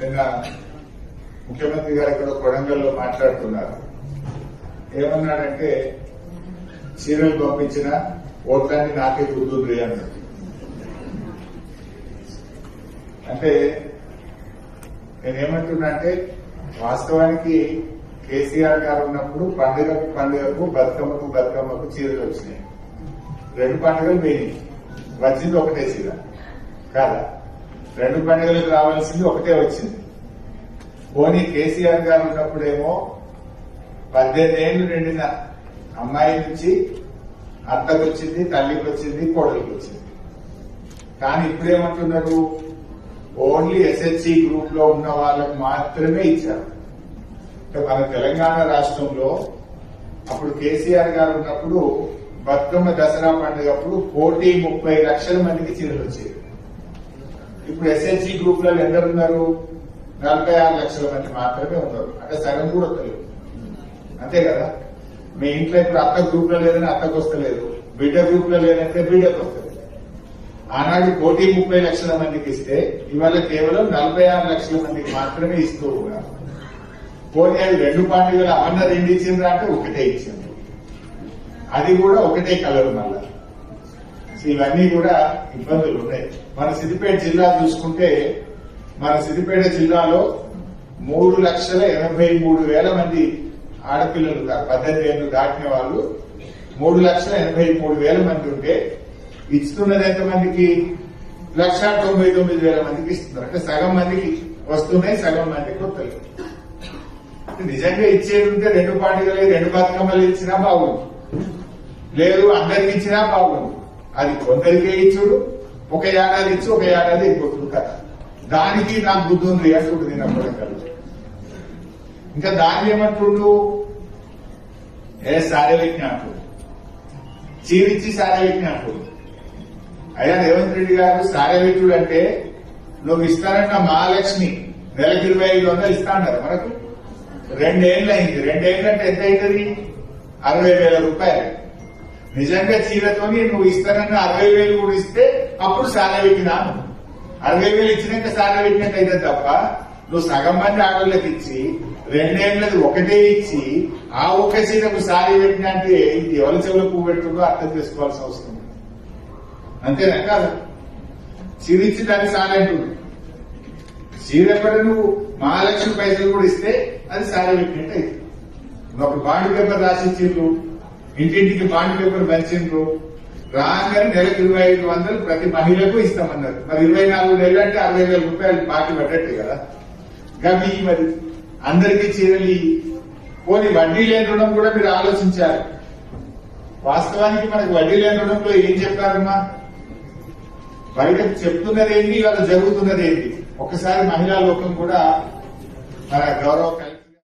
నిన్న ముఖ్యమంత్రి గారు ఇక్కడ కొడంగల్లో మాట్లాడుతున్నారు. ఏమన్నాడంటే చీరలు పంపించిన ఓట్లన్నీ నాకే గుర్తుండ్రి అన్నాడు. అంటే నేనేమంటున్నా అంటే వాస్తవానికి కేసీఆర్ గారు ఉన్నప్పుడు పండుగకు బతుకమ్మకు చీరలు వచ్చినాయి. 2 పండుగలు పోయినాయి, వచ్చింది ఒకటే చీర కాదా? 2 పండుగలకు రావాల్సింది ఒకటే వచ్చింది. పోనీ కేసీఆర్ గారు ఉన్నప్పుడేమో 18 ఏళ్లు నిండిన అమ్మాయి నుంచి అత్తకు వచ్చింది, తల్లికి వచ్చింది, కోడలికి వచ్చింది. కానీ ఇప్పుడేమంటున్నారు, ఓన్లీ ఎస్హెచ్సి గ్రూప్ లో ఉన్న వాళ్ళకు మాత్రమే ఇచ్చారు. మన తెలంగాణ రాష్ట్రంలో అప్పుడు కేసీఆర్ గారు ఉన్నప్పుడు బతుకమ్మ దసరా పండుగప్పుడు 1,30 లక్షల మందికి చీరలు వచ్చేవి. ఇప్పుడు ఎస్హెచ్సి గ్రూప్ లలో ఎందరున్నారు? 46 లక్షల మంది మాత్రమే ఉన్నారు. అంటే సగం కూడా వస్తలేదు. అంతే కదా? మీ ఇంట్లో ఇప్పుడు అత్త గ్రూప్ లో లేదని అత్తకు వస్తలేదు, బిడ్డ గ్రూప్ లో లేదంటే బిడ్డకు వస్తలేదు. ఆనాడు 1,30 లక్షల మందికి ఇస్తే ఇవాళ కేవలం 46 లక్షల మందికి మాత్రమే ఇస్తూ ఉన్నారు. పోనీ అది 2 పండుగలు అన్న 2 ఇచ్చిండ్రా అంటే ఒకటే ఇచ్చింది, అది కూడా ఒకటే కలర్. మళ్ళా ఇవన్నీ కూడా ఇబ్బందులు ఉన్నాయి. మన సిద్దిపేట జిల్లా చూసుకుంటే, మన సిద్దిపేట జిల్లాలో 3,83,000 మంది ఆడపిల్లలు ఉన్నారు. 18 ఏళ్లు దాటిన వాళ్ళు 3,83,000 మంది ఉంటే ఇస్తున్నది ఎంతమందికి? 1,99,000 మందికి ఇస్తున్నారు. అంటే సగం మందికి వస్తున్నాయి, సగం మందికి వస్తలేదు. నిజంగా ఇచ్చేది ఉంటే 2 పండుగలు 2 బతుకమ్మలు ఇచ్చినా బాగుంది, లేదు అందరికి ఇచ్చినా బాగుంది. అది కొందరికే ఇచ్చుడు, ఒక ఏడాది ఇచ్చి ఒక ఏడాది అయిపోతుంది కదా. దానికి నాకు బుద్ధి ఉంది అంటుండు తినప్పుడు. ఇంకా దాన్ని ఏమంటుండు, సారే పెట్టిన అంటుండు, చీరిచ్చి సారే పెట్టిన అంటుండు. అయ్యా రేవంత్ రెడ్డి గారు సారే పెట్టుడు అంటే నువ్వు ఇస్తానన్న మహాలక్ష్మి నెలకు 25,000 ఇస్తా అన్నారు. మనకు 2 ఏళ్ళు అయింది. 2 ఏళ్ళు అంటే ఎంత అవుతుంది? 60,000 రూపాయలు. నిజంగా చీరతోని నువ్వు ఇస్తానన్న 60,000 కూడా ఇస్తే అప్పుడు సారా పెట్టినా 60,000 ఇచ్చినాక సారా పెట్టినట్టు అయితే తప్ప, నువ్వు సగం మంది ఆడవాళ్ళకి ఇచ్చి 2 ఏళ్ళది ఒకటే ఇచ్చి ఆ ఒక్క చీరకు సారీ పెట్టినా అంటే ఇది ఎవరి చెవులు పువ్వు పెడుతుందో అర్థం చేసుకోవాల్సిన అవసరం ఉంది. అంతేనా కాదు? చీర ఇచ్చి దాన్ని సారీ అంటుంది. చీర ఎక్కడ నువ్వు మహాలక్ష్మి పైసలు కూడా ఇస్తే అది సారీ పెట్టినట్టు అయితే. ఒక బాండ్ పేపర్ రాసిచ్చిండ్రు, ఇంటింటికి బాండ్ పేపర్ పంచిండ్రు, రాగానే నెలకు 2,500 ప్రతి మహిళకు ఇస్తామన్నారు. మరి 24 నెలలు అంటే 60,000 రూపాయలు బాకీ పడ్డట్టే కదా. గవి మరి అందరికీ చీరలు. పోనీ వడ్డీ లేని రుణం కూడా మీరు ఆలోచించారు. వాస్తవానికి మనకు వడ్డీ లేని రుణంలో ఏం చెప్పారమ్మా? బయటకు చెప్తున్నదేంటి, ఇవాళ జరుగుతున్నదేంటి? ఒకసారి మహిళా లోకం కూడా మన గౌరవ